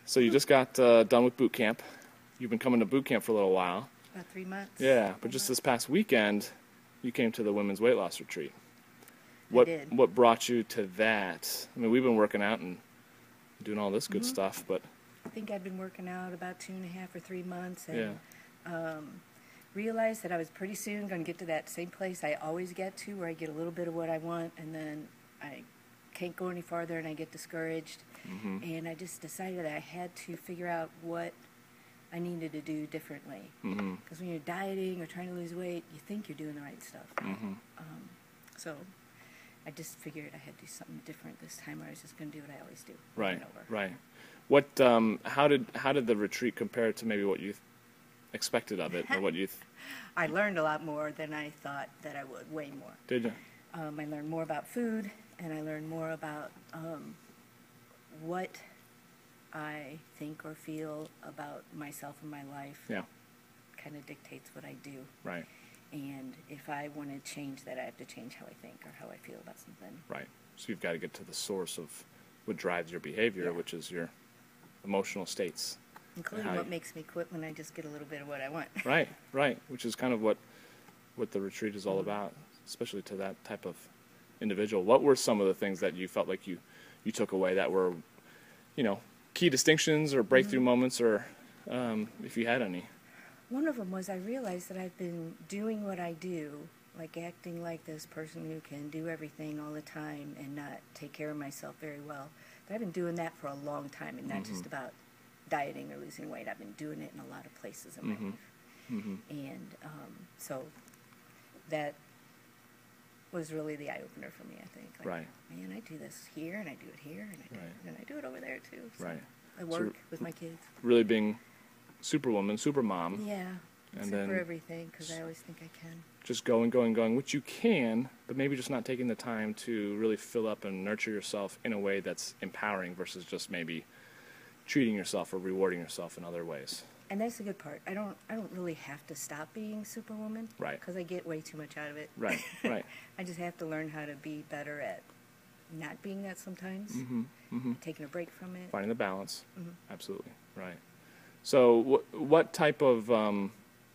So you just got done with boot camp. You've been coming to boot camp for a little while. About 3 months. Yeah, but just this past weekend, you came to the women's weight loss retreat. I did. What brought you to that? I mean, we've been working out and doing all this good stuff, but I think I'd been working out about 2.5 or 3 months, and yeah, realized that I was pretty soon going to get to that same place I always get to, where I get a little bit of what I want, and then I can't go any farther, and I get discouraged. And I just decided that I had to figure out what I needed to do differently. Because when you're dieting or trying to lose weight, you think you're doing the right stuff. So I just figured I had to do something different this time, or I was just going to do what I always do. Right, over. right. What? How did the retreat compare to maybe what you expected of it, or what you? I learned a lot more than I thought that I would. Way more. Did you? I learned more about food, and I learned more about what I think or feel about myself and my life. Yeah. Kind of dictates what I do. Right. And if I want to change that, I have to change how I think or how I feel about something. Right. So you've got to get to the source of what drives your behavior, which is your emotional states. Including what makes me quit when I just get a little bit of what I want. Right, right. Which is kind of what the retreat is all about, especially to that type of individual. What were some of the things that you felt like you took away that were, key distinctions or breakthrough moments, or if you had any? One of them was I realized that I've been doing what I do, like acting like this person who can do everything all the time and not take care of myself very well. But I've been doing that for a long time, and not just about dieting or losing weight. I've been doing it in a lot of places in my life. And so that was really the eye-opener for me, I think. Like, right. Man, I do this here, and I do it here, and I do it over there, too. So right. I work with my kids. Really being superwoman, supermom. Yeah. And Super then everything, because I always think I can. Just going, which you can, but maybe just not taking the time to really fill up and nurture yourself in a way that's empowering versus just maybe treating yourself or rewarding yourself in other ways. And that's the good part. I don't really have to stop being superwoman. Right. Because I get way too much out of it. Right, right. I just have to learn how to be better at not being that sometimes. Taking a break from it. Finding the balance. Absolutely. Right. So what type of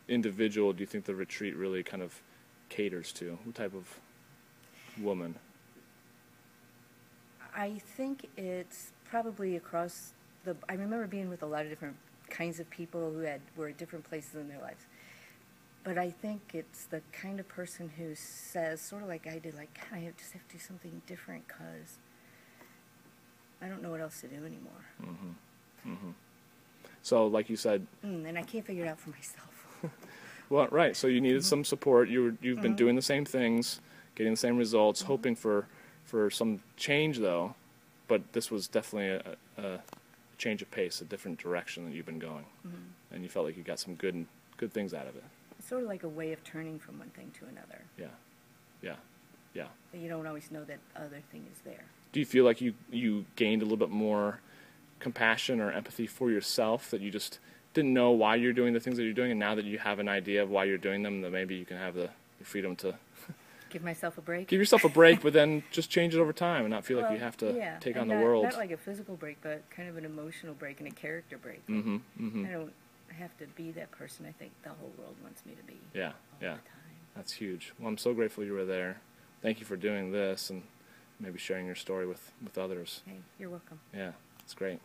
individual do you think the retreat really kind of caters to? What type of woman? I think it's probably across I remember being with a lot of different kinds of people who were at different places in their lives. But I think it's the kind of person who says, sort of like I did, like, God, I just have to do something different because I don't know what else to do anymore. So, like you said... and I can't figure it out for myself. Well, right. So you needed some support. You've been doing the same things, getting the same results, hoping for some change, though. But this was definitely a change of pace, a different direction that you've been going. And you felt like you got some good things out of it. It's sort of like a way of turning from one thing to another. Yeah, yeah, yeah. But you don't always know that other thing is there. Do you feel like you gained a little bit more compassion or empathy for yourself, that you just didn't know why you're doing the things that you're doing, and now that you have an idea of why you're doing them, that maybe you can have the freedom to give myself a break? Give yourself a break, but then just change it over time and not feel like you have to take on the world. Not like a physical break, but kind of an emotional break and a character break. I don't have to be that person I think the whole world wants me to be. Yeah, all the time. That's huge. Well, I'm so grateful you were there. Thank you for doing this and maybe sharing your story with others. Hey, you're welcome. Yeah, it's great.